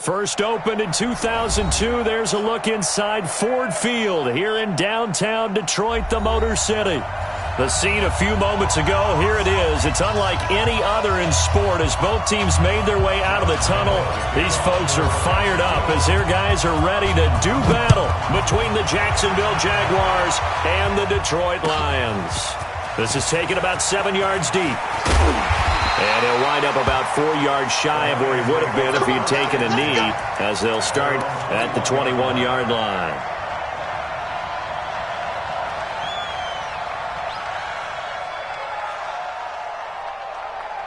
First opened in 2002, there's a look inside Ford Field here in downtown Detroit, the Motor City. The scene a few moments ago, here it is. It's unlike any other in sport as both teams made their way out of the tunnel. These folks are fired up as their guys are ready to do battle between the Jacksonville Jaguars and the Detroit Lions. This is taken about 7 yards deep. And he'll wind up about 4 yards shy of where he would have been if he had taken a knee, as they'll start at the 21-yard line.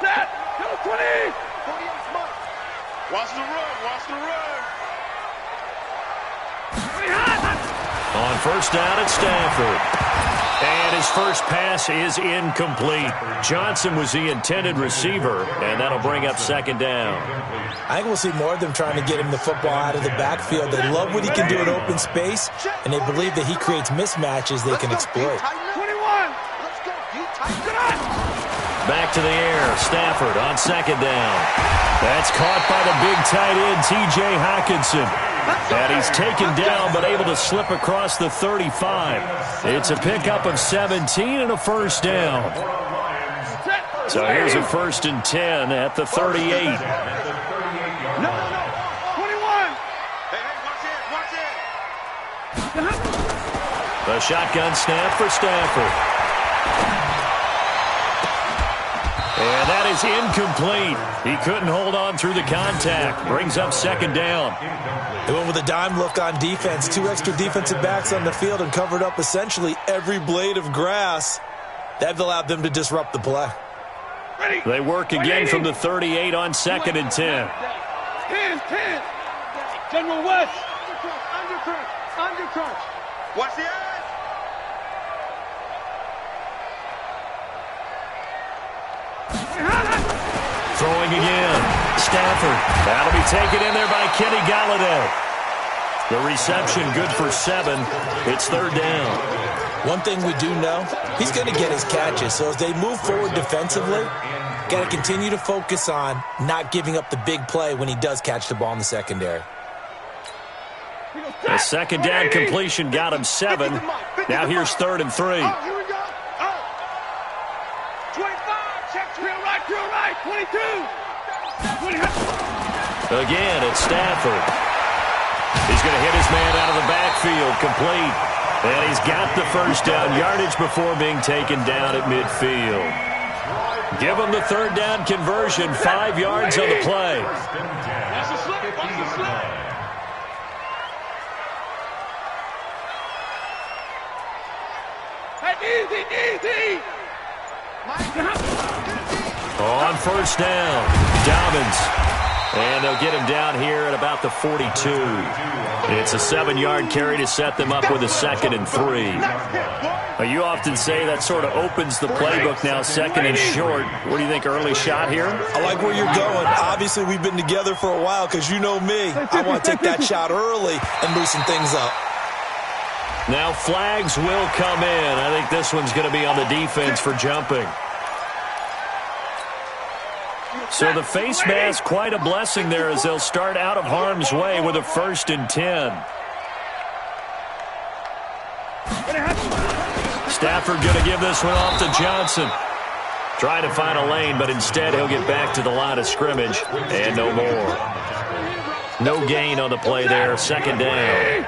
Set! Go 20! Watch the run, watch the run! On first down at Stafford. And his first pass is incomplete. Johnson was the intended receiver, and that'll bring up second down. I think we'll see more of them trying to get him the football out of the backfield. They love what he can do in open space, and they believe that he creates mismatches they can exploit. 21! Let's go, Back to the air. Stafford on second down. That's caught by the big tight end, T.J. Hockenson. And he's taken down but able to slip across the 35. It's a pickup of 17 and a first down. So here's a 1st and 10 at the 38. No. 21! Hey, watch it! The shotgun snap for Stafford. And that is incomplete. He couldn't hold on through the contact. Brings up second down. They went with a dime look on defense. 2 extra defensive backs on the field and covered up essentially every blade of grass. That allowed them to disrupt the play. They work again from the 38 on 2nd and 10. 10. General West. Undercrunch. Watch the edge. Throwing again. Stafford. That'll be taken in there by Kenny Golladay. The reception good for 7. It's 3rd down. One thing we do know, he's going to get his catches. So as they move forward defensively, got to continue to focus on not giving up the big play when he does catch the ball in the secondary. The second down completion got him 7. Now here's 3rd and 3. Oh, here we go. 25. Check to your right. 22. Again, it's Stafford. He's going to hit his man out of the backfield, complete. And he's got the first down yardage before being taken down at midfield. Give him the 3rd down conversion, 5 yards on the play. Watch the slip. Easy. On first down, Dobbins. And they'll get him down here at about the 42. It's a 7-yard carry to set them up with a 2nd and 3. Now, you often say that sort of opens the playbook now, 2nd and short. What do you think, early shot here? I like where you're going. Obviously, we've been together for a while because you know me. I want to take that shot early and loosen things up. Now flags will come in. I think this one's going to be on the defense for jumping. So the face mask, quite a blessing there as they'll start out of harm's way with a 1st and 10. Stafford going to give this one off to Johnson. Trying to find a lane, but instead he'll get back to the line of scrimmage and no more. No gain on the play there. 2nd down.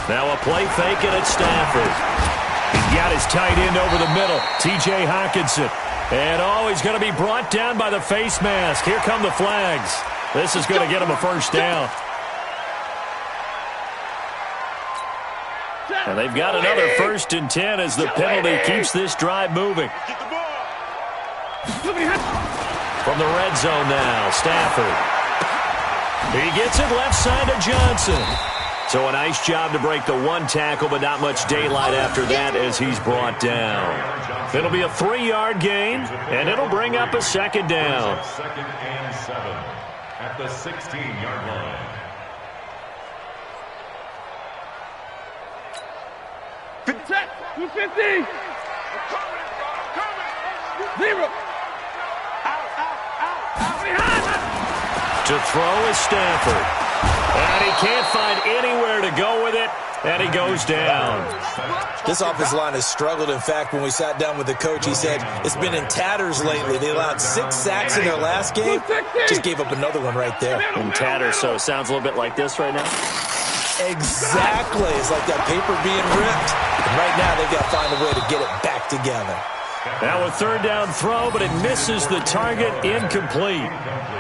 Now a play fake and it's Stafford. He's got his tight end over the middle, T.J. Hockenson. And, he's going to be brought down by the face mask. Here come the flags. This is going to get him a first down. And they've got another 1st and 10 as the penalty keeps this drive moving. From the red zone now, Stafford. He gets it left side to Johnson. So a nice job to break the 1 tackle, but not much daylight after that as he's brought down. It'll be a 3-yard gain, and it'll bring up a 2nd down. 2nd and 7 at the 16-yard line. 250. 0. To throw is Stafford. And he can't find anywhere to go with it, and he goes down. This offensive line has struggled. In fact, when we sat down with the coach, he said it's been in tatters lately. They allowed 6 sacks in their last game. Just gave up another one right there. In tatters, so it sounds a little bit like this right now. Exactly. It's like that paper being ripped. And right now, they've got to find a way to get it back together. Now a third down throw, but it misses the target, incomplete.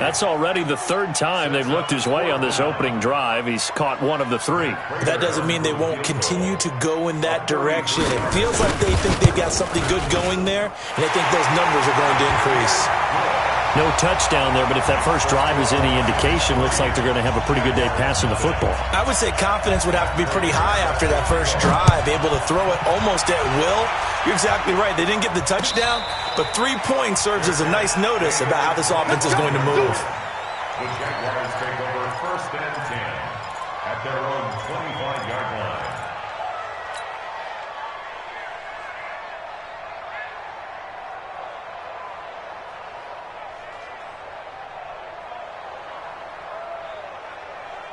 That's already the third time they've looked his way on this opening drive. He's caught one of the 3. That doesn't mean they won't continue to go in that direction. It feels like they think they've got something good going there, and they think those numbers are going to increase. No touchdown there, but if that first drive is any indication, looks like they're going to have a pretty good day passing the football. I would say confidence would have to be pretty high after that first drive, able to throw it almost at will. You're exactly right. They didn't get the touchdown, but 3 points serves as a nice notice about how this offense is going to move. The Jaguars take over 1st and 10 at their own 25-yard line.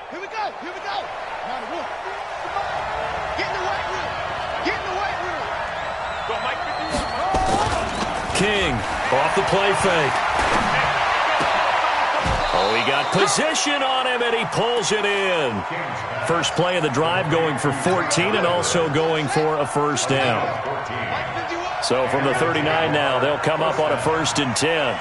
Here we go. Here we go. Now, one. Get in the weight room. Get in the weight room. Go, Mike. King off the play fake. Oh, he got position on him, and he pulls it in. First play of the drive going for 14 and also going for a first down. So from the 39 now, they'll come up on a 1st and 10.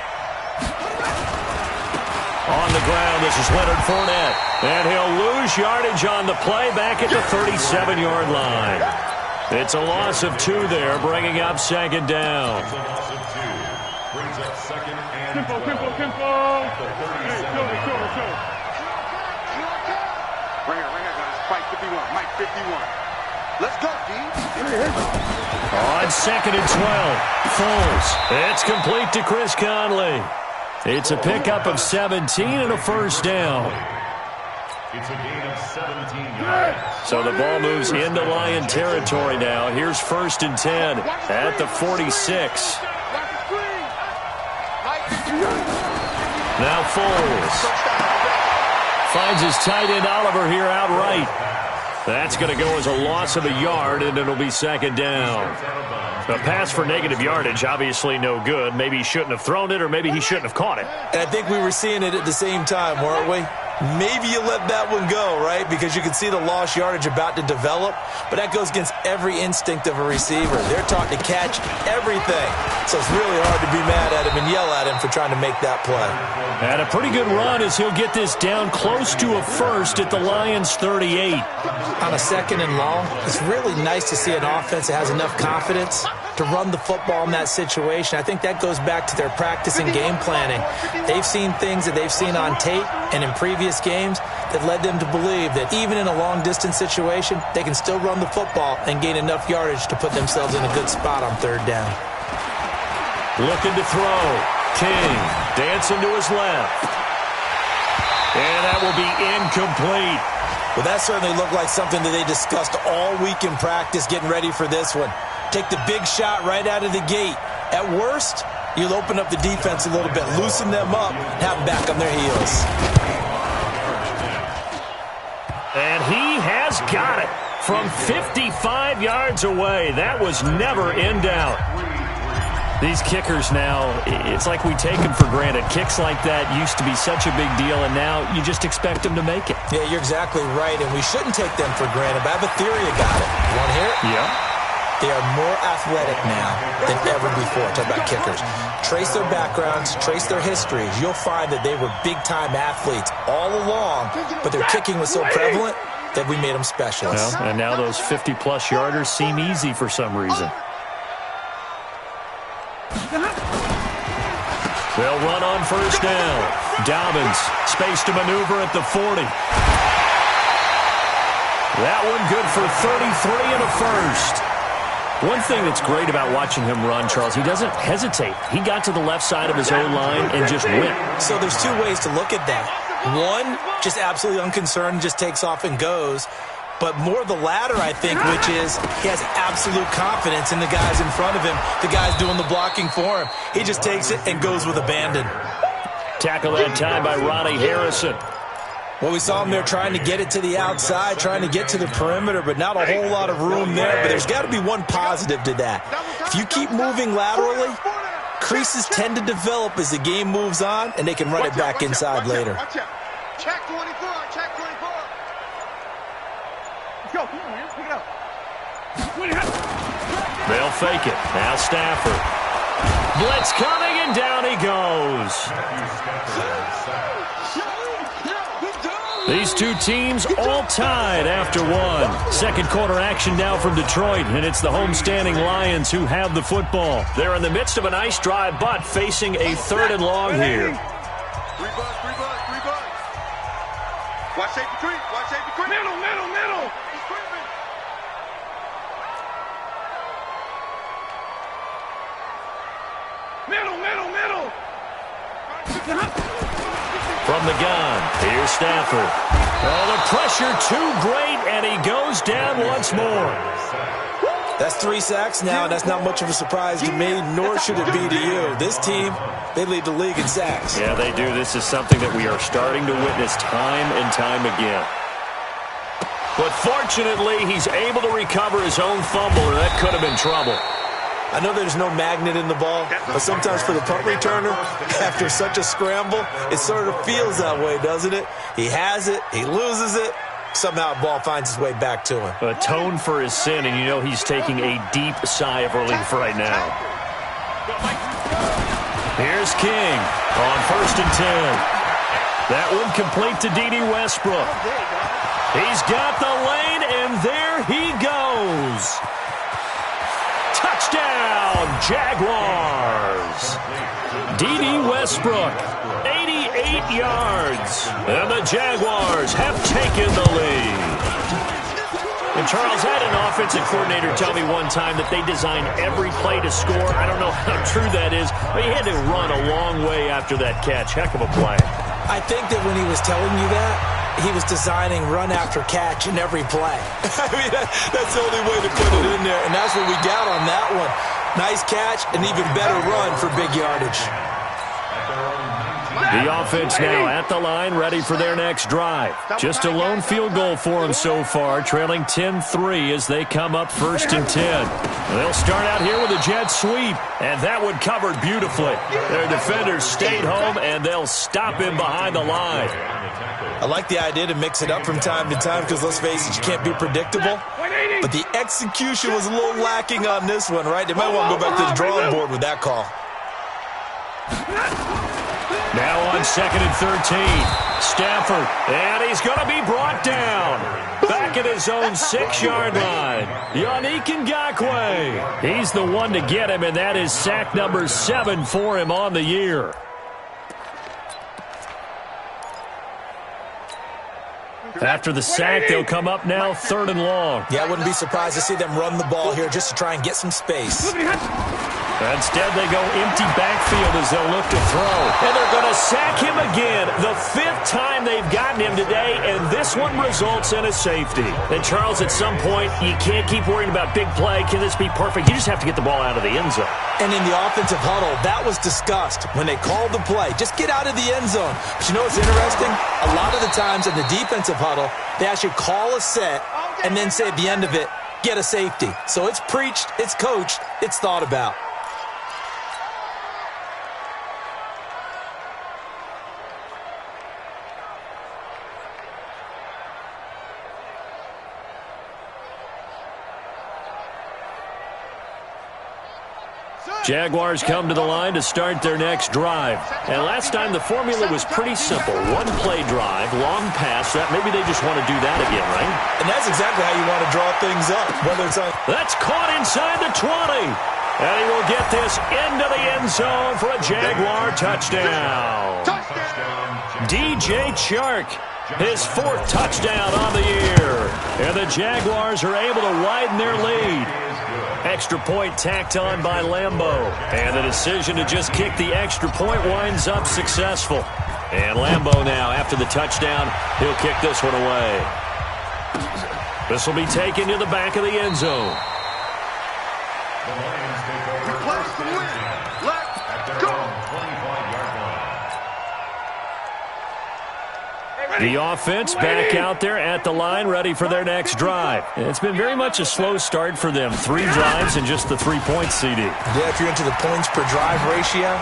On the ground, this is Leonard Fournette. And he'll lose yardage on the play back at the 37-yard line. It's a loss of 2 there, bringing up 2nd down. It's a loss of 2. Brings up 2nd and 12. Tempo. Hey, show. Bring it, guys. Fight 51. Mike 51. Let's go, D. On 2nd and 12, Foles. It's complete to Chris Conley. It's a pickup of 17 and a first down. It's a gain of 17 yards. So the ball moves into Lion territory now. Here's 1st and 10 at the 46. Now Foles finds his tight end Oliver here outright. That's going to go as a loss of a yard, and it'll be 2nd down. A pass for negative yardage, obviously no good. Maybe he shouldn't have thrown it, or maybe he shouldn't have caught it. And I think we were seeing it at the same time, weren't we? Maybe you let that one go, right? Because you can see the lost yardage about to develop. But that goes against every instinct of a receiver. They're taught to catch everything. So it's really hard to be mad at him and yell at him for trying to make that play. And a pretty good run as he'll get this down close to a first at the Lions' 38. On a 2nd and long, it's really nice to see an offense that has enough confidence to run the football in that situation. I think that goes back to their practice and game planning. They've seen things that they've seen on tape and in previous games that led them to believe that even in a long-distance situation, they can still run the football and gain enough yardage to put themselves in a good spot on 3rd down. Looking to throw. King dancing to his left. And that will be incomplete. Well, that certainly looked like something that they discussed all week in practice getting ready for this one. Take the big shot right out of the gate. At worst, you'll open up the defense a little bit, loosen them up, and have them back on their heels. And he has got it from 55 yards away. That was never in doubt. These kickers now, it's like we take them for granted. Kicks like that used to be such a big deal, and now you just expect them to make it. Yeah, you're exactly right, and we shouldn't take them for granted, but I have a theory about it. You want to hear it? Yeah. They are more athletic now than ever before. Talk about kickers. Trace their backgrounds, trace their histories. You'll find that they were big-time athletes all along, but their kicking was so prevalent that we made them specialists. Well, and now those 50-plus yarders seem easy for some reason. They'll run on first down. Dobbins, space to maneuver at the 40. That one good for 33 and a first. One thing that's great about watching him run, Charles, he doesn't hesitate. He got to the left side of his own line and just went. So there's 2 ways to look at that. One, just absolutely unconcerned, just takes off and goes. But more the latter, I think, which is he has absolute confidence in the guys in front of him, the guys doing the blocking for him. He just takes it and goes with abandon. Tackle that time by Ronnie Harrison. Well, we saw him there trying to get it to the outside, trying to get to the perimeter, but not a whole lot of room there. But there's got to be one positive to that. If you keep moving laterally, creases tend to develop as the game moves on, and they can run it back inside later. Watch out. Check 24. Check 24. Let's go. Come on, man. Pick it up. They'll fake it. Now Stafford. Blitz coming, and down he goes. These two teams all tied after one. Second quarter action now from Detroit, and it's the homestanding Lions who have the football. They're in the midst of a nice drive, but facing a 3rd and long here. Three bucks. Watch safety creep. Watch safety creep. Middle. He's creeping. Middle. From the gun, here's Stafford. Oh, the pressure too great, and he goes down once more. That's 3 sacks now, and that's not much of a surprise to me, nor should it be to you. This team, they lead the league in sacks. Yeah, they do. This is something that we are starting to witness time and time again. But fortunately, he's able to recover his own fumble, or that could have been trouble. I know there's no magnet in the ball, but sometimes for the punt returner, after such a scramble, it sort of feels that way, doesn't it? He has it, he loses it, somehow the ball finds its way back to him. Atone for his sin, and you know he's taking a deep sigh of relief right now. Here's King on 1st and 10. That one complete to D.D. Westbrook. He's got the lane, and there he goes. Touchdown, Jaguars. D.D. Westbrook, 88 yards. And the Jaguars have taken the lead. And Charles, I had an offensive coordinator tell me one time that they design every play to score. I don't know how true that is, but he had to run a long way after that catch. Heck of a play. I think that when he was telling you that, he was designing run after catch in every play. I mean, that's the only way to put it in there, and that's what we got on that one. Nice catch, and even better run for big yardage. The offense now at the line, ready for their next drive. Just a lone field goal for them so far, trailing 10-3 as they come up 1st and 10. They'll start out here with a jet sweep, and that one covered beautifully. Their defenders stayed home, and they'll stop him behind the line. I like the idea to mix it up from time to time because, let's face it, you can't be predictable. But the execution was a little lacking on this one, right? They might want to go back to the drawing board with that call. Now on 2nd and 13, Stafford, and he's going to be brought down. Back at his own 6-yard line, Yannick Ngakoue. He's the one to get him, and that is sack number 7 for him on the year. After the sack, they'll come up now 3rd and long. Yeah, I wouldn't be surprised to see them run the ball here just to try and get some space. Instead, they go empty backfield as they'll look to throw. And they're going to sack him again. The 5th time they've gotten him today, and this one results in a safety. And, Charles, at some point, you can't keep worrying about big play. Can this be perfect? You just have to get the ball out of the end zone. And in the offensive huddle, that was discussed when they called the play. Just get out of the end zone. But you know what's interesting? A lot of the times in the defensive huddle, they actually call a set and then say at the end of it, get a safety. So it's preached, it's coached, it's thought about. Jaguars come to the line to start their next drive. And last time the formula was pretty simple. One play drive, long pass. That maybe they just want to do that again, right? And that's exactly how you want to draw things up. Whether it's on... That's caught inside the 20. And he will get this into the end zone for a Jaguar touchdown. DJ Chark, his 4th touchdown on the year. And the Jaguars are able to widen their lead. Extra point tacked on by Lambeau. And the decision to just kick the extra point winds up successful. And Lambeau now, after the touchdown, he'll kick this one away. This will be taken to the back of the end zone. The offense back out there at the line, ready for their next drive. It's been very much a slow start for them. 3 drives and just the 3 points, CD. Yeah, if you're into the points per drive ratio,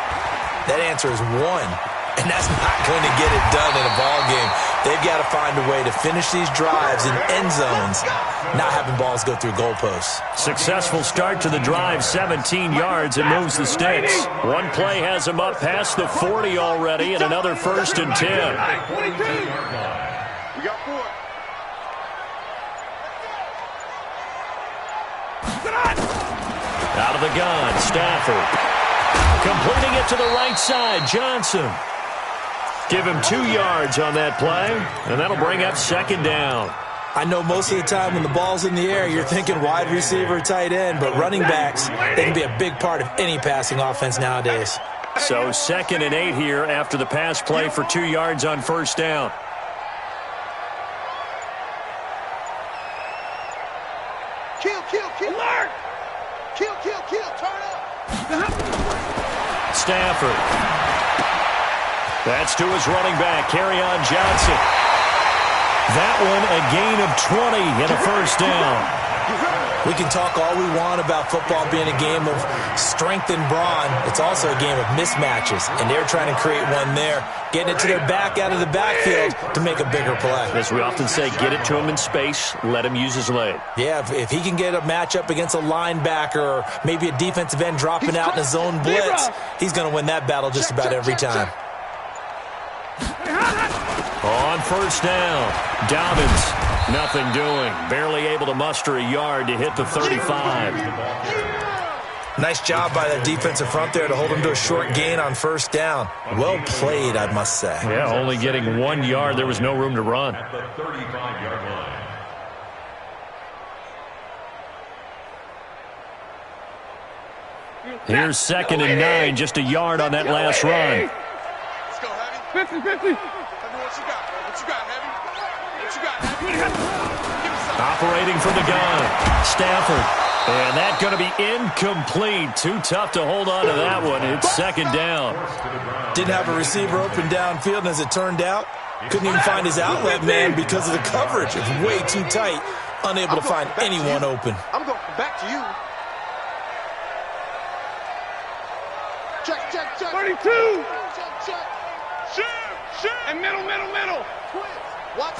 that answer is 1. And that's not going to get it done in a ball game. They've got to find a way to finish these drives in end zones, not having balls go through goalposts. Successful start to the drive, 17 yards, and moves the sticks. One play has him up past the 40 already, and another 1st and 10. We got 4. Out of the gun, Stafford. Completing it to the right side, Johnson. Give him 2 yards on that play, and that'll bring up 2nd down. I know most of the time when the ball's in the air, you're thinking wide receiver, tight end, but running backs, they can be a big part of any passing offense nowadays. So 2nd and 8 here after the pass play for 2 yards on 1st down. Kill. Alert! Kill. Turn up. Stafford. That's to his running back, Kerryon Johnson. That one a gain of 20 and a 1st down. We can talk all we want about football being a game of strength and brawn. It's also a game of mismatches, and they're trying to create one there, getting it to their back out of the backfield to make a bigger play. As we often say, get it to him in space, let him use his leg. Yeah, if he can get a matchup against a linebacker or maybe a defensive end dropping out in a zone blitz, he's going to win that battle just about every time. On 1st down, Dobbins, nothing doing. Barely able to muster a yard to hit the 35. Nice job by that defensive front there to hold him to a short gain on 1st down. Well played, I must say. Yeah, only getting 1 yard. There was no room to run. At the 35-yard line. Here's 2nd and 9, just a yard on that last run. Let's go, Heavy. 50. Tell me what you got. What you got, Heavy? Operating from the gun, Stafford. And that's going to be incomplete. Too tough to hold on to that one. It's 2nd down. Didn't have a receiver open downfield, and as it turned out, couldn't even find his outlet man because of the coverage. It was way too tight, unable to find anyone open. I'm going back to you. Check. 32. Check. Shoot. And middle. Watch.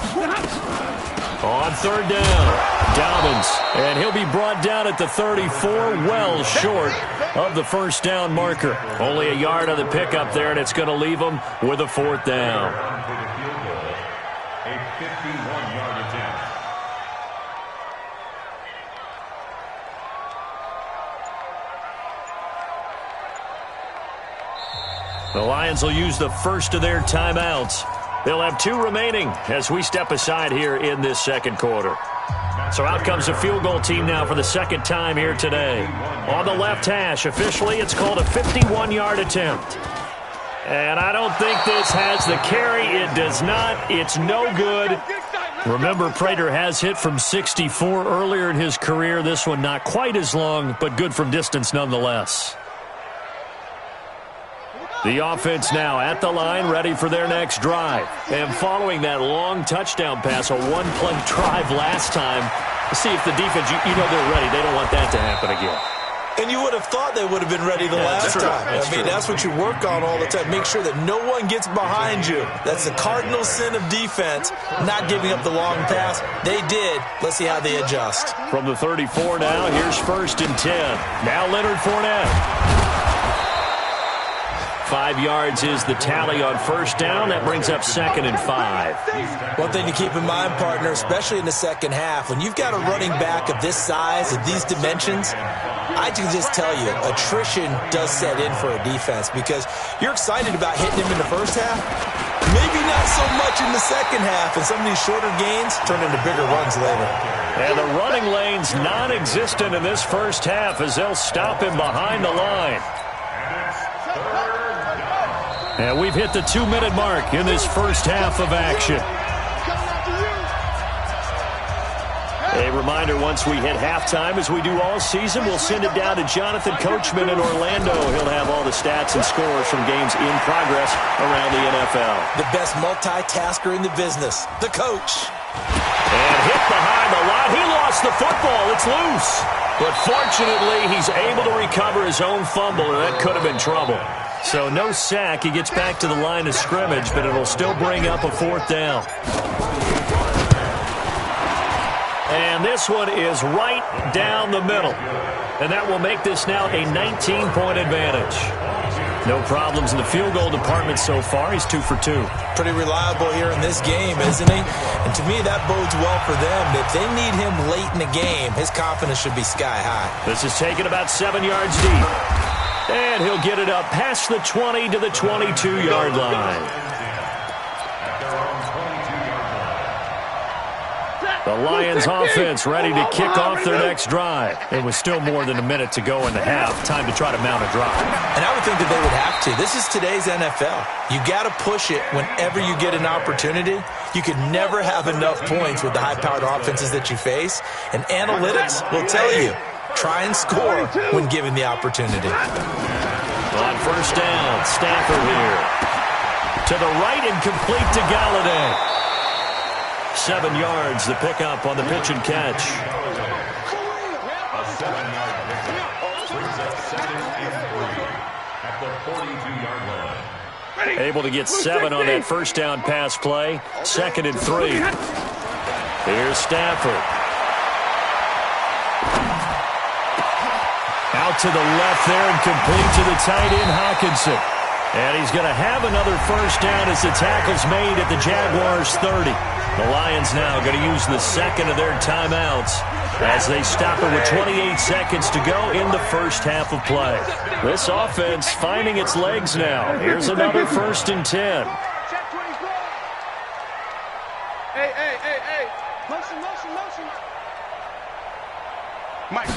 On 3rd down, Dobbins. And he'll be brought down at the 34, well short of the 1st down marker. Only a yard on the pickup there, and it's going to leave him with a 4th down. A 51-yard attempt. The Lions will use the first of their timeouts. They'll have 2 remaining as we step aside here in this 2nd quarter. So out comes the field goal team now for the 2nd time here today. On the left hash, officially it's called a 51-yard attempt. And I don't think this has the carry. It does not. It's no good. Remember, Prater has hit from 64 earlier in his career. This one not quite as long, but good from distance nonetheless. The offense now at the line, ready for their next drive. And following that long touchdown pass, a one-play drive last time, see if the defense, you know they're ready. They don't want that to happen again. And you would have thought they would have been ready the last time. That's what you work on all the time. Make sure that no one gets behind you. That's the cardinal sin of defense, not giving up the long pass. They did. Let's see how they adjust. From the 34 now, here's 1st and 10. Now Leonard Fournette. 5 yards is the tally on 1st down. That brings up 2nd and 5. One thing to keep in mind, partner, especially in the second half, when you've got a running back of this size, of these dimensions, I can just tell you, attrition does set in for a defense because you're excited about hitting him in the first half. Maybe not so much in the second half, and some of these shorter gains turn into bigger runs later. And the running lane's non-existent in this first half as they'll stop him behind the line. And we've hit the 2-minute mark in this first half of action. A reminder, once we hit halftime, as we do all season, we'll send it down to Jonathan Coachman in Orlando. He'll have all the stats and scores from games in progress around the NFL. The best multitasker in the business, the coach. And hit behind the line. He lost the football. It's loose. But fortunately, he's able to recover his own fumble, and that could have been trouble. So no sack. He gets back to the line of scrimmage, but it'll still bring up a 4th down. And this one is right down the middle. And that will make this now a 19-point advantage. No problems in the field goal department so far. He's 2 for 2. Pretty reliable here in this game, isn't he? And to me, that bodes well for them. If they need him late in the game, his confidence should be sky high. This is taken about 7 yards deep. And he'll get it up past the 20 to the 22-yard line. The Lions offense ready to kick off their next drive. It was still more than a minute to go in the half. Time to try to mount a drive. And I would think that they would have to. This is today's NFL. You got to push it whenever you get an opportunity. You can never have enough points with the high-powered offenses that you face. And analytics will tell you, try and score when given the opportunity. On 1st down, Stafford here. To the right and complete to Galladay. 7 yards, the pickup on the pitch and catch. A 7-yard pickup brings up 2nd and 3 at the 42-yard line. Able to get 7 on that 1st down pass play. 2nd and 3. Here's Stafford. Out to the left there and complete to the tight end, Hawkinson. And he's going to have another 1st down as the tackle's made at the Jaguars' 30. The Lions now going to use the 2nd of their timeouts as they stop it with 28 seconds to go in the 1st half of play. This offense finding its legs now. Here's another 1st and 10. Hey. Motion. Mike.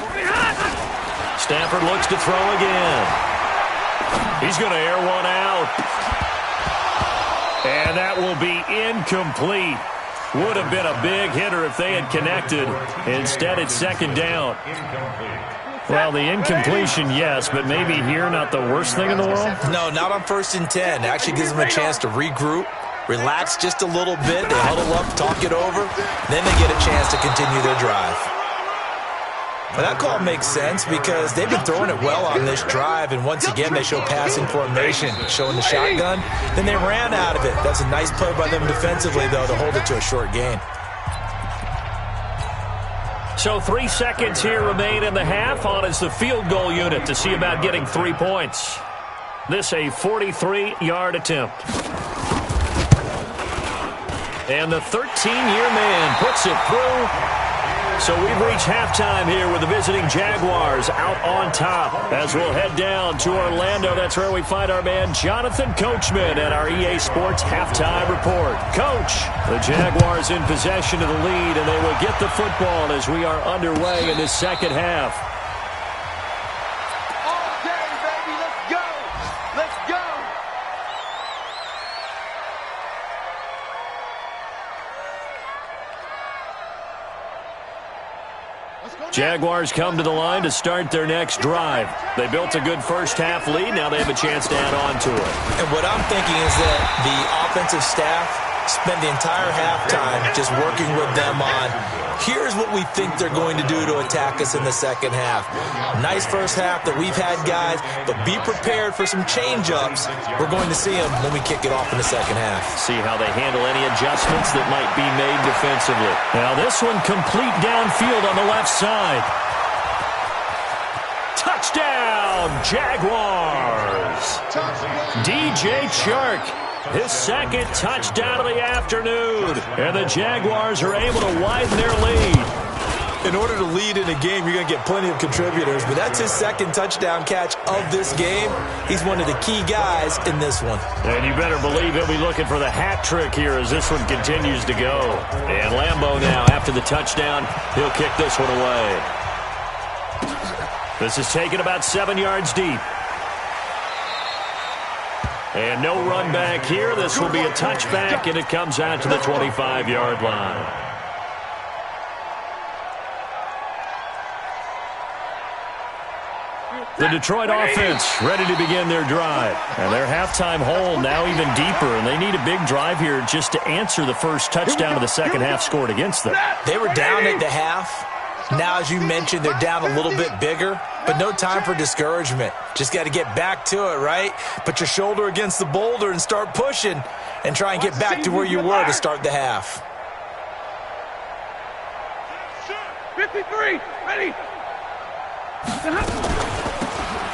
Stafford looks to throw again. He's going to air one out. And that will be incomplete. Would have been a big hitter if they had connected. Instead, it's 2nd down. Well, the incompletion, yes, but maybe here not the worst thing in the world? No, not on 1st and 10. It actually gives them a chance to regroup, relax just a little bit. They huddle up, talk it over. Then they get a chance to continue their drive. Well, that call makes sense because they've been throwing it well on this drive, and once again they show passing formation, showing the shotgun. Then they ran out of it. That's a nice play by them defensively, though, to hold it to a short gain. So 3 seconds here remain in the half. On is the field goal unit to see about getting 3 points. This a 43-yard attempt. And the 13-year man puts it through. So we've reached halftime here with the visiting Jaguars out on top. As we'll head down to Orlando, that's where we find our man Jonathan Coachman at our EA Sports Halftime Report. Coach, the Jaguars in possession of the lead, and they will get the football as we are underway in this 2nd half. All day, baby. Let's go. Jaguars come to the line to start their next drive. They built a good 1st half lead. Now they have a chance to add on to it. And what I'm thinking is that the offensive staff spend the entire halftime just working with them on, here's what we think they're going to do to attack us in the 2nd half. Nice 1st half that we've had, guys, but be prepared for some change-ups. We're going to see them when we kick it off in the 2nd half. See how they handle any adjustments that might be made defensively. Now this one complete downfield on the left side. Touchdown, Jaguars! DJ Chark. His 2nd touchdown of the afternoon. And the Jaguars are able to widen their lead. In order to lead in a game, you're going to get plenty of contributors, but that's his 2nd touchdown catch of this game. He's one of the key guys in this one. And you better believe he'll be looking for the hat trick here as this one continues to go. And Lambeau now, after the touchdown, he'll kick this one away. This is taken about 7 yards deep. And no run back here. This will be a touchback, and it comes out to the 25-yard line. The Detroit offense ready to begin their drive. And their halftime hole now even deeper, and they need a big drive here just to answer the first touchdown of the second half scored against them. They were down at the half. Now, as you mentioned, they're down a little bit bigger, but no time for discouragement. Just got to get back to it, right? Put your shoulder against the boulder and start pushing and try and get back to where you were to start the half. 53, ready.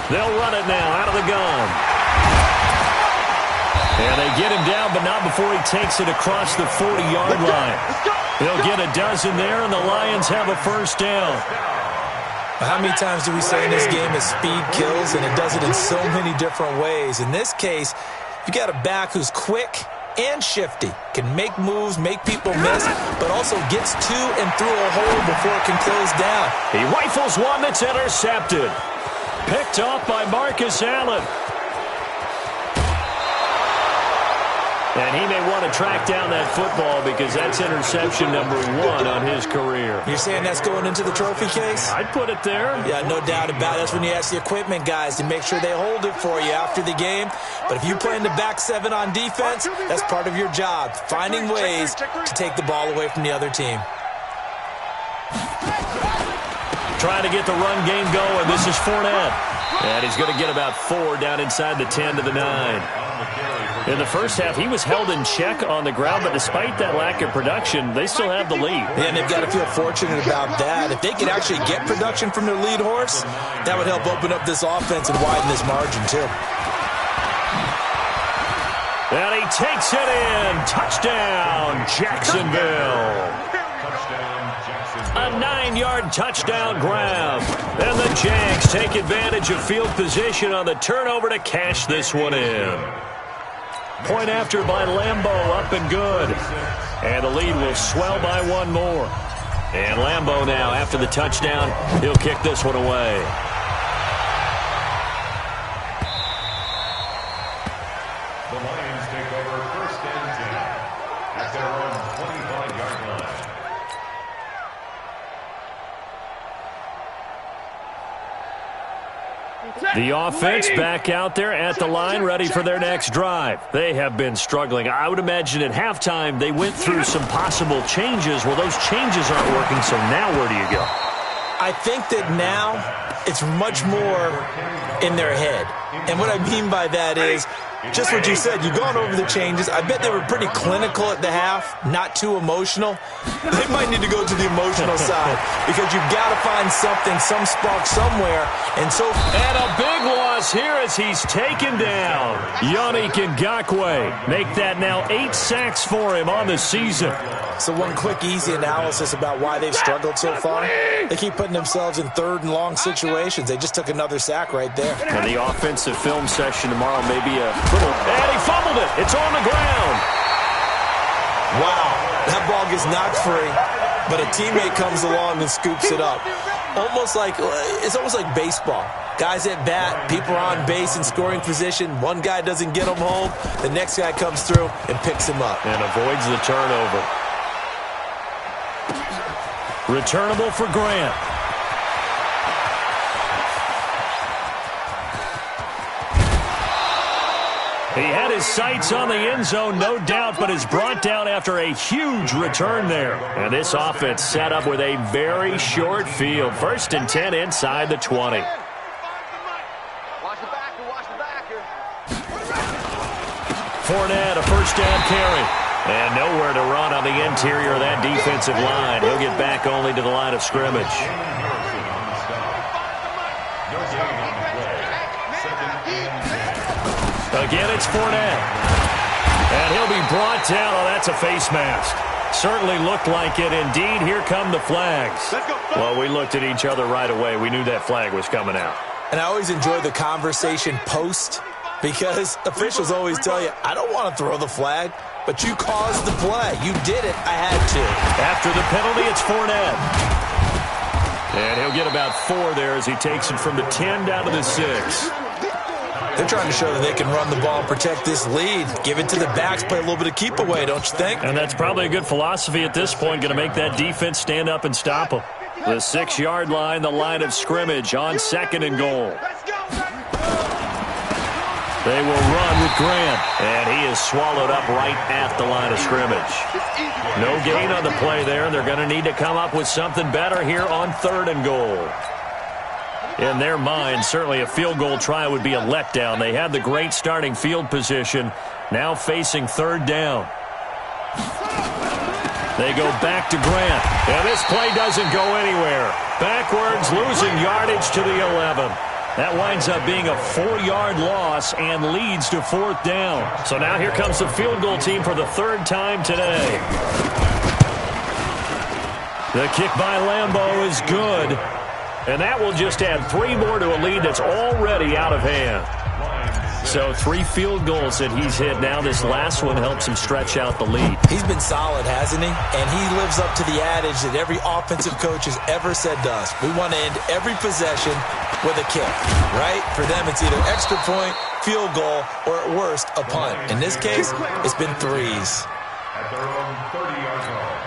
They'll run it now out of the gun. And they get him down, but not before he takes it across the 40-yard line. They'll get a dozen there, and the Lions have a first down. How many times do we say in this game that speed kills, and it does it in so many different ways? In this case, you got a back who's quick and shifty, can make moves, make people miss, but also gets to and through a hole before it can close down. He rifles one that's intercepted. Picked off by Marcus Allen. And he may want to track down that football because that's interception number 1 on his career. You're saying that's going into the trophy case? I'd put it there. Yeah, no doubt about it. That's when you ask the equipment guys to make sure they hold it for you after the game. But if you play in the back 7 on defense, that's part of your job, finding ways to take the ball away from the other team. Trying to get the run game going. This is Fournette. And he's going to get about 4 down inside the 10 to the 9. In the first half, he was held in check on the ground, but despite that lack of production, they still have the lead. Yeah, and they've got to feel fortunate about that. If they could actually get production from their lead horse, that would help open up this offense and widen this margin, too. And he takes it in. Touchdown, Jacksonville. A 9-yard touchdown grab. And the Jags take advantage of field position on the turnover to cash this one in. Point after by Lambeau, up and good. And the lead will swell by 1 more. And Lambeau now, after the touchdown, he'll kick this one away. The Lions take over first and 10 at their own 25-yard line. The offense back out there at the line, ready for their next drive. They have been struggling. I would imagine at halftime they went through some possible changes. Well, those changes aren't working, so now where do you go? I think that now it's much more in their head. And what I mean by that is just what you said. You've gone over the changes. I bet they were pretty clinical at the half, not too emotional. They might need to go to the emotional side because you've got to find something, some spark somewhere. And a big loss here as he's taken down. Yannick Ngakoue make that now 8 sacks for him on the season. So one quick, easy analysis about why they've struggled so far. They keep putting themselves in 3rd and long situations. They just took another sack right there. And the offensive film session tomorrow may be a little... And he fumbled it. It's on the ground. Wow. That ball gets knocked free, but a teammate comes along and scoops it up. It's almost like baseball. Guys at bat, people are on base in scoring position. One guy doesn't get him home. The next guy comes through and picks him up. And avoids the turnover. Returnable for Grant. He had his sights on the end zone, no doubt, but is brought down after a huge return there. And this offense set up with a very short field. 1st and 10 inside the 20. Fournette, a first down carry. And nowhere to run on the interior of that defensive line. He'll get back only to the line of scrimmage. Again, it's Fournette. And he'll be brought down. Oh, that's a face mask. Certainly looked like it. Indeed, here come the flags. Well, we looked at each other right away. We knew that flag was coming out. And I always enjoy the conversation post because officials always tell you, I don't want to throw the flag, but you caused the play. You did it. I had to. After the penalty, it's Fournette. And he'll get about 4 there as he takes it from the 10 down to the 6. They're trying to show that they can run the ball and protect this lead. Give it to the backs, play a little bit of keep away, don't you think? And that's probably a good philosophy at this point, going to make that defense stand up and stop them. The 6-yard line, the line of scrimmage on 2nd and goal. Let's go! They will run with Grant, and he is swallowed up right at the line of scrimmage. No gain on the play there. They're going to need to come up with something better here on 3rd and goal. In their mind, certainly a field goal try would be a letdown. They had the great starting field position, now facing 3rd down. They go back to Grant, and this play doesn't go anywhere. Backwards, losing yardage to the 11. That winds up being a 4-yard loss and leads to 4th down. So now here comes the field goal team for the 3rd time today. The kick by Lambeau is good. And that will just add 3 more to a lead that's already out of hand. So 3 field goals that he's hit now. This last one helps him stretch out the lead. He's been solid, hasn't he? And he lives up to the adage that every offensive coach has ever said to us. We want to end every possession with a kick, right? For them, it's either extra point, field goal, or at worst, a punt. In this case, it's been 3s. At their own 30-yard line.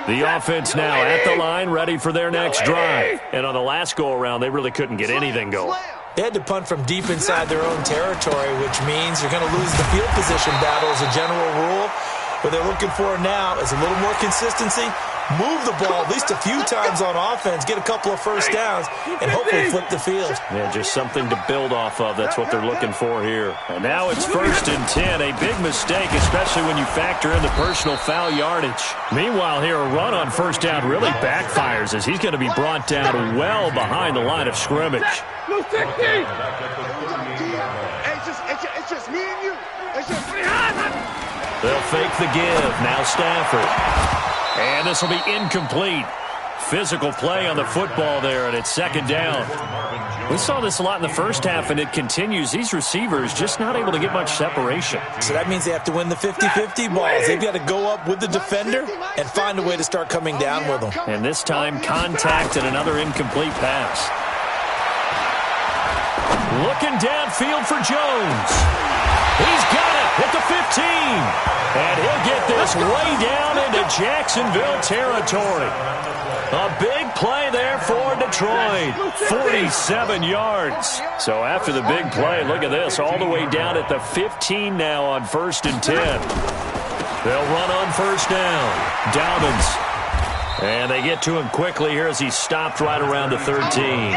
The offense now at the line, ready for their next drive. And on the last go-around, they really couldn't get anything going. They had to punt from deep inside their own territory, which means you're going to lose the field position battle as a general rule. What they're looking for now is a little more consistency, move the ball at least a few times on offense, get a couple of first downs, and hopefully flip the field. Yeah, just something to build off of. That's what they're looking for here. And now it's 1st and 10, a big mistake, especially when you factor in the personal foul yardage. Meanwhile, here a run on 1st down really backfires as he's going to be brought down well behind the line of scrimmage. Hey, it's just me and you. It's just me. They'll fake the give. Now Stafford. And this will be incomplete. Physical play on the football there, and it's 2nd down. We saw this a lot in the first half, and it continues. These receivers just not able to get much separation. So that means they have to win the 50-50 balls. They've got to go up with the defender and find a way to start coming down with them. And this time, contact and another incomplete pass. Looking downfield for Jones. He's got it at the 15. And he'll get this way down into Jacksonville territory. A big play there for Detroit. 47 yards. So after the big play, look at this. All the way down at the 15 now on 1st and 10. They'll run on 1st down. Dobbins. And they get to him quickly here as he stopped right around the 13.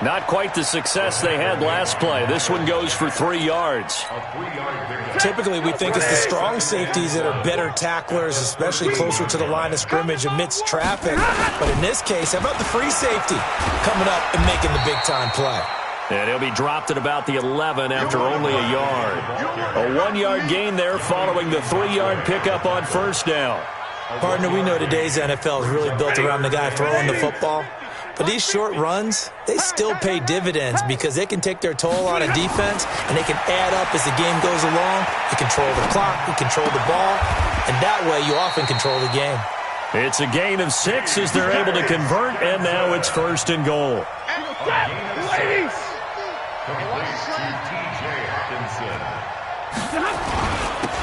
Not quite the success they had last play. This one goes for 3 yards. Typically, we think it's the strong safeties that are better tacklers, especially closer to the line of scrimmage amidst traffic. But in this case, how about the free safety coming up and making the big-time play? And he'll be dropped at about the 11 after only a yard. A 1-yard gain there following the 3-yard pickup on 1st down. Partner, we know today's NFL is really built around the guy throwing the football. But these short runs, they still pay dividends because they can take their toll on a defense and they can add up as the game goes along. You control the clock, you control the ball, and that way you often control the game. It's a gain of 6 as they're able to convert, and now it's 1st and goal. Ladies!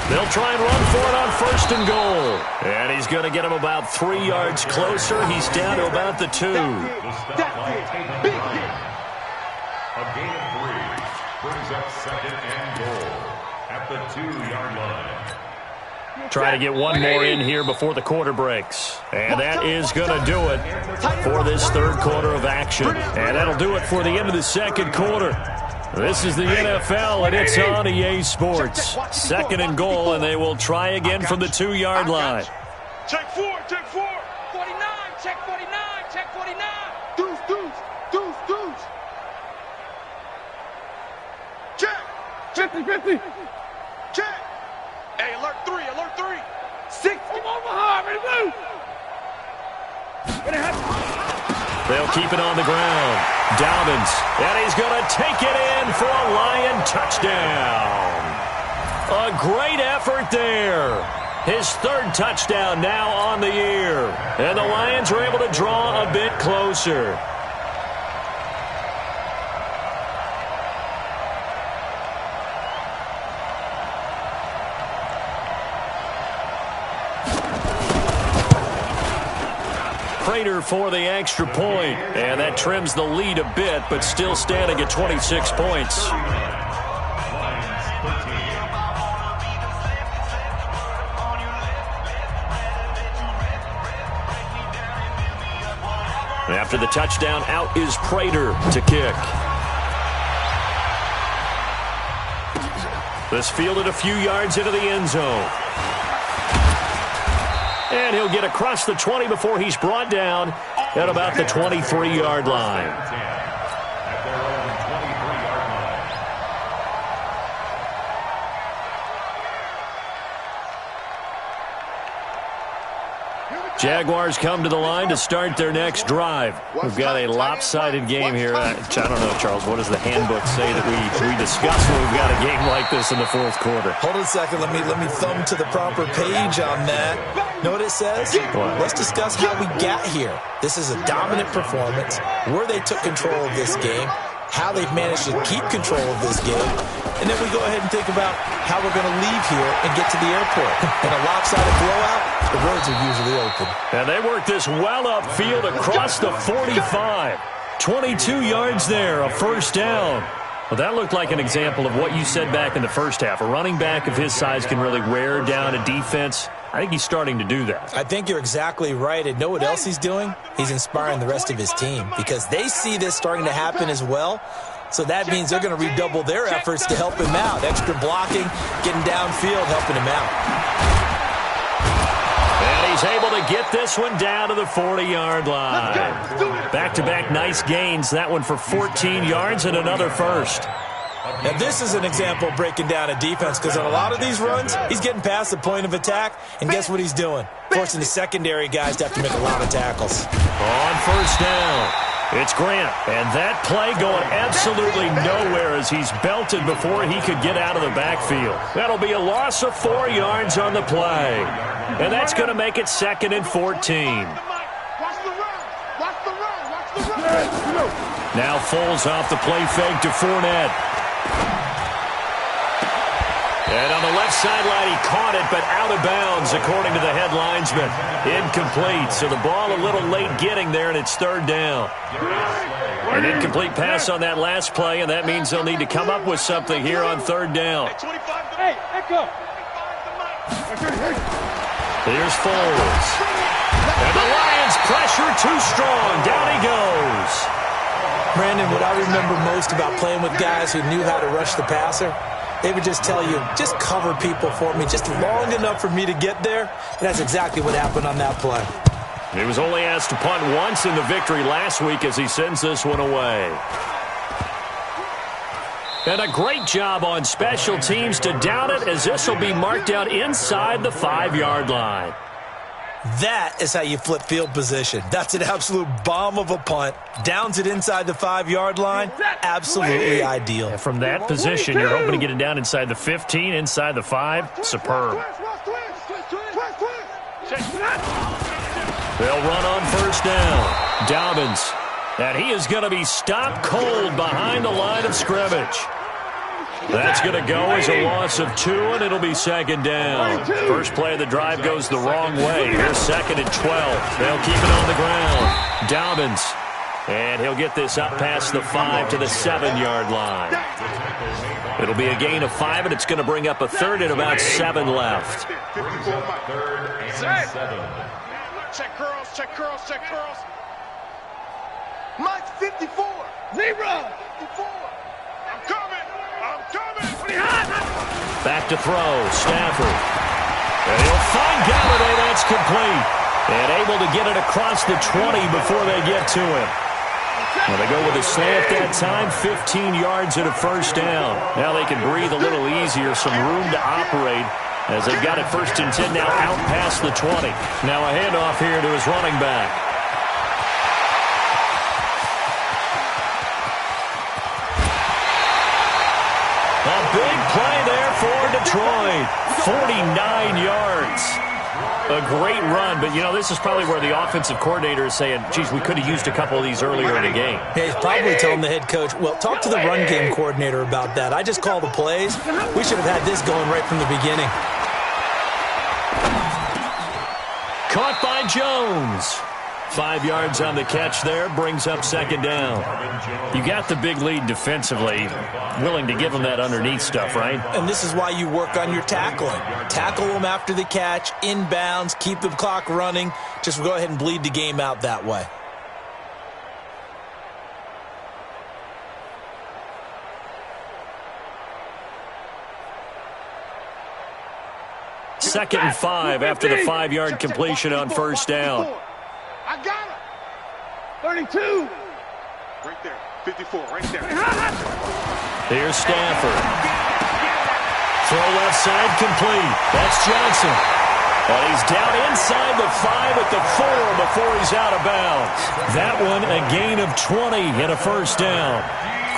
They'll try and run for it on 1st and goal. And he's going to get him about 3 yards closer. He's down to about the 2. A gain of 3 brings up 2nd and goal at the 2-yard line. Try to get one more in here before the quarter breaks. And that is going to do it for this 3rd quarter of action. And that'll do it for the end of the 2nd quarter. This is the NFL, and it's on EA Sports. 2nd and goal, and they will try again from the 2-yard line. Check 4, check 4. 49, check 49, check 49. Deuce, deuce, deuce, deuce. Check. 50, 50. Check. Hey, alert 3, alert 3. 6 from Omaha, ready to move. They'll keep it on the ground. Dobbins, and he's going to take it in for a Lion touchdown. A great effort there. His 3rd touchdown now on the year. And the Lions are able to draw a bit closer. Prater for the extra point. And that trims the lead a bit, but still standing at 26 points. After the touchdown, out is Prater to kick. This fielded a few yards into the end zone. And he'll get across the 20 before he's brought down at about the 23-yard line. Jaguars come to the line to start their next drive. We've got a lopsided game here. I don't know, Charles, what does the handbook say that we discuss when we've got a game like this in the fourth quarter? Hold on a second. Let me thumb to the proper page on that. Know what it says? What? Let's discuss how we got here. This is a dominant performance, where they took control of this game, how they've managed to keep control of this game, and then we go ahead and think about how we're going to leave here and get to the airport. In a lopsided blowout, the roads are usually open. And they work this well upfield across the 45. 22 yards there, a first down. Well, that looked like an example of what you said back in the first half. A running back of his size can really wear down a defense. I think he's starting to do that. I think you're exactly right. And know what else he's doing? He's inspiring the rest of his team because they see this starting to happen as well. So that means they're going to redouble their efforts to help him out. Extra blocking, getting downfield, helping him out. And he's able to get this one down to the 40-yard line. Back-to-back nice gains. That one for 14 yards and another first. Now, this is an example of breaking down a defense because on a lot of these runs, he's getting past the point of attack, and guess what he's doing? Forcing the secondary guys to have to make a lot of tackles. On first down, it's Grant, and that play going absolutely nowhere as he's belted before he could get out of the backfield. That'll be a loss of 4 yards on the play, and that's going to make it 2nd and 14. Now Foles off the play fake to Fournette. And on the left sideline, he caught it, but out of bounds, according to the head linesman. Incomplete, so the ball a little late getting there, and it's 3rd down. An incomplete pass on that last play, and that means they'll need to come up with something here on 3rd down. Hey, Echo. Here's Foles. And the Lions pressure too strong. Down he goes. Brandon, what I remember most about playing with guys who knew how to rush the passer, they would just tell you, just cover people for me, just long enough for me to get there. And that's exactly what happened on that play. He was only asked to punt once in the victory last week as he sends this one away. And a great job on special teams to down it, as this will be marked out inside the 5-yard line. That is how you flip field position. That's an absolute bomb of a punt. Downs it inside the 5-yard line. Absolutely ideal. And from that position, you're hoping to get it down inside the 15, inside the 5. Superb. They'll run on first down. Dobbins. And he is going to be stopped cold behind the line of scrimmage. That's going to go as a loss of 2, and it'll be 2nd down. First play of the drive goes the wrong way. Here's 2nd and 12. They'll keep it on the ground. Dobbins. And he'll get this up past the 5 to the 7-yard line. It'll be a gain of 5, and it's going to bring up a 3rd and about 7 left. 3rd and 7. Check curls, check curls, check curls. Mike's 54. Zebra. 54. I'm coming. I'm coming. Back to throw. Stafford. And he'll find Galladay. That's complete. And able to get it across the 20 before they get to him. Well, they go with a slant that time. 15 yards and a first down. Now they can breathe a little easier. Some room to operate as they've got it 1st and 10 now out past the 20. Now a handoff here to his running back. A big play there for Detroit. 49 yards. A great run, but, you know, this is probably where the offensive coordinator is saying, geez, we could have used a couple of these earlier in the game. Yeah, he's probably telling the head coach, well, talk to the run game coordinator about that. I just call the plays. We should have had this going right from the beginning. Caught by Jones. 5 yards on the catch there, brings up second down. You got the big lead defensively, willing to give them that underneath stuff, right? And this is why you work on your tackling. Tackle them after the catch, inbounds, keep the clock running. Just go ahead and bleed the game out that way. Second and 5 after the 5-yard completion on first down. I got it. 32. Right there. 54, right there. Here's Stafford. Throw left side complete. That's Johnson. And he's down inside the 5 at the 4 before he's out of bounds. That one a gain of 20 and a first down.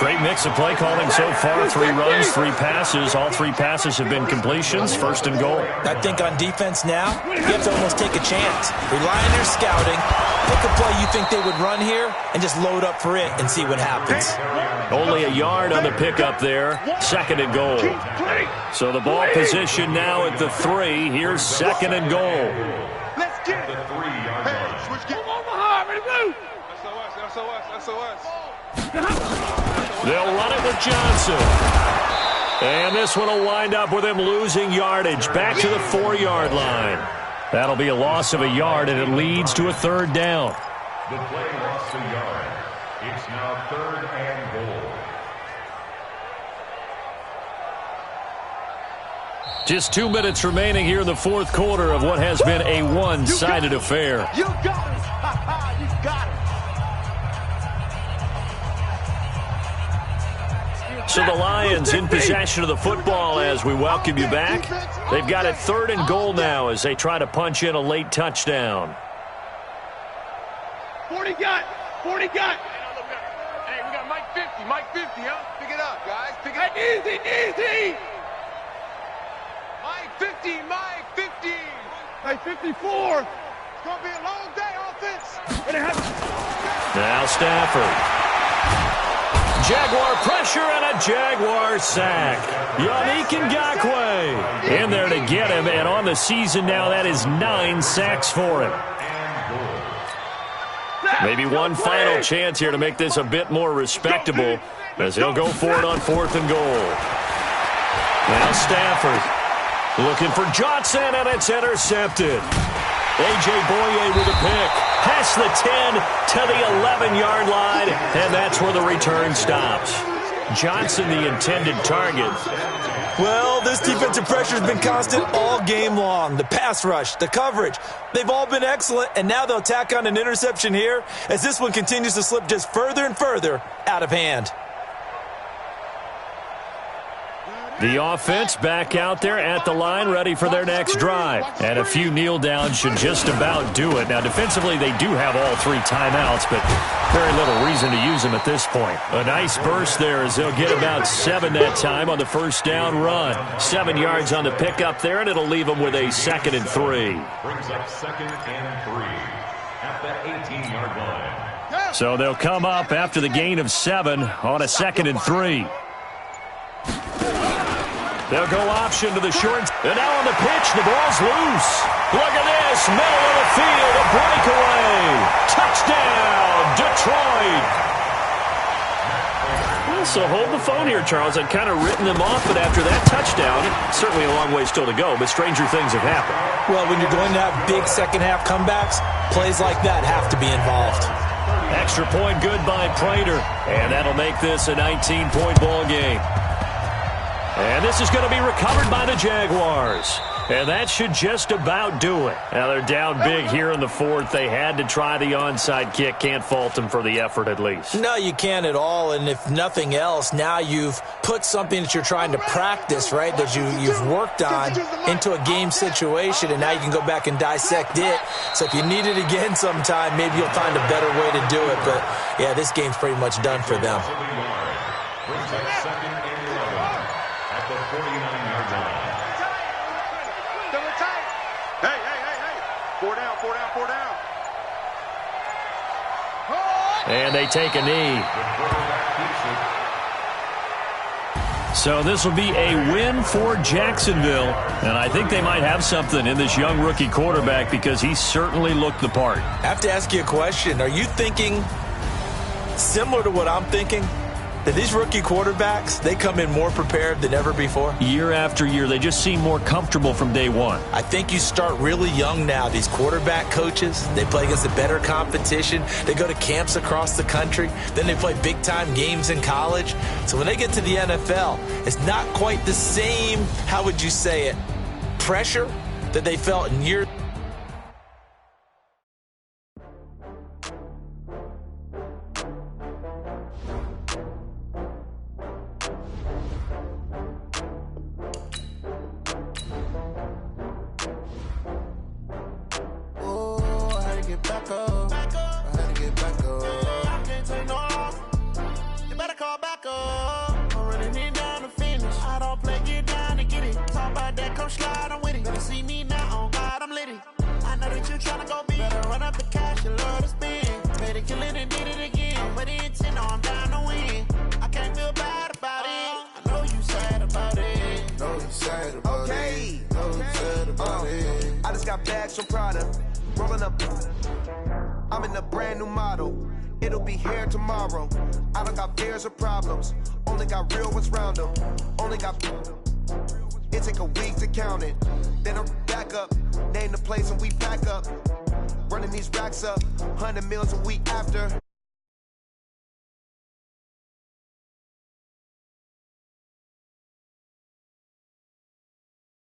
Great mix of play calling so far. 3 runs, 3 passes. All 3 passes have been completions. First and goal. I think on defense now, you have to almost take a chance. Rely on your scouting. Pick a play you think they would run here and just load up for it and see what happens. Only a yard on the pickup there. Second and goal. So the ball position now at the 3. Here's second and goal. Let's get it. The 3-yard line. Switch get. Omaha, ready to move. SOS. They'll run it with Johnson. And this one will wind up with him losing yardage back to the 4-yard line. That'll be a loss of a yard, and it leads to a third down. The play lost a yard. It's now third and goal. Just 2 minutes remaining here in the fourth quarter of what has been a one-sided affair. You got it. You got it. So the Lions in possession of the football as we welcome you back. They've got it third and goal now as they try to punch in a late touchdown. 40 got. Hey, we got Mike 50, huh? Pick it up, guys. Pick it up. Easy. Mike 50. Hey, 54. It's going to be a long day, offense. Now Stafford. Jaguar pressure and a Jaguar sack. Yannick Ngakoue in there to get him, and on the season now, that is 9 sacks for him. Maybe one final chance here to make this a bit more respectable as he'll go for it on fourth and goal. Now Stafford looking for Johnson, and it's intercepted. A.J. Boye with a pick. Past the 10 to the 11-yard line, and that's where the return stops. Johnson, the intended target. Well, this defensive pressure has been constant all game long. The pass rush, the coverage, they've all been excellent, and now they'll tack on an interception here as this one continues to slip just further and further out of hand. The offense back out there at the line, ready for their next drive. And a few kneel downs should just about do it. Now, defensively, they do have all 3 timeouts, but very little reason to use them at this point. A nice burst there as they'll get about 7 that time on the first down run. 7 yards on the pickup there, and it'll leave them with a second and 3. Brings up second and 3 at the 18-yard line. So they'll come up after the gain of 7 on a second and 3. They'll go option to the short. And now on the pitch, the ball's loose. Look at this. Middle of the field, a breakaway. Touchdown, Detroit. Well, so hold the phone here, Charles. I'd kind of written them off, but after that touchdown, certainly a long way still to go, but stranger things have happened. Well, when you're going to have big second-half comebacks, plays like that have to be involved. Extra point good by Prater. And that'll make this a 19-point ball game. And this is going to be recovered by the Jaguars. And that should just about do it. Now they're down big here in the fourth. They had to try the onside kick. Can't fault them for the effort at least. No, you can't at all. And if nothing else, now you've put something that you're trying to practice, right, that you've worked on into a game situation, and now you can go back and dissect it. So if you need it again sometime, maybe you'll find a better way to do it. But, yeah, this game's pretty much done for them. And they take a knee. So this will be a win for Jacksonville, and I think they might have something in this young rookie quarterback because he certainly looked the part. I have to ask you a question. Are you thinking similar to what I'm thinking? That these rookie quarterbacks, they come in more prepared than ever before? Year after year, they just seem more comfortable from day one. I think you start really young now. These quarterback coaches, they play against a better competition. They go to camps across the country. Then they play big-time games in college. So when they get to the NFL, it's not quite the same, how would you say it, pressure that they felt in years. I just got bags from Prada, rolling up. I'm in a brand new model. It'll be here tomorrow. I don't got fears or problems. Only got real ones round them. Only got. It take a week to count it. Then I'm back up. Name the place and we pack up. Running these racks up. 100 meals a week after.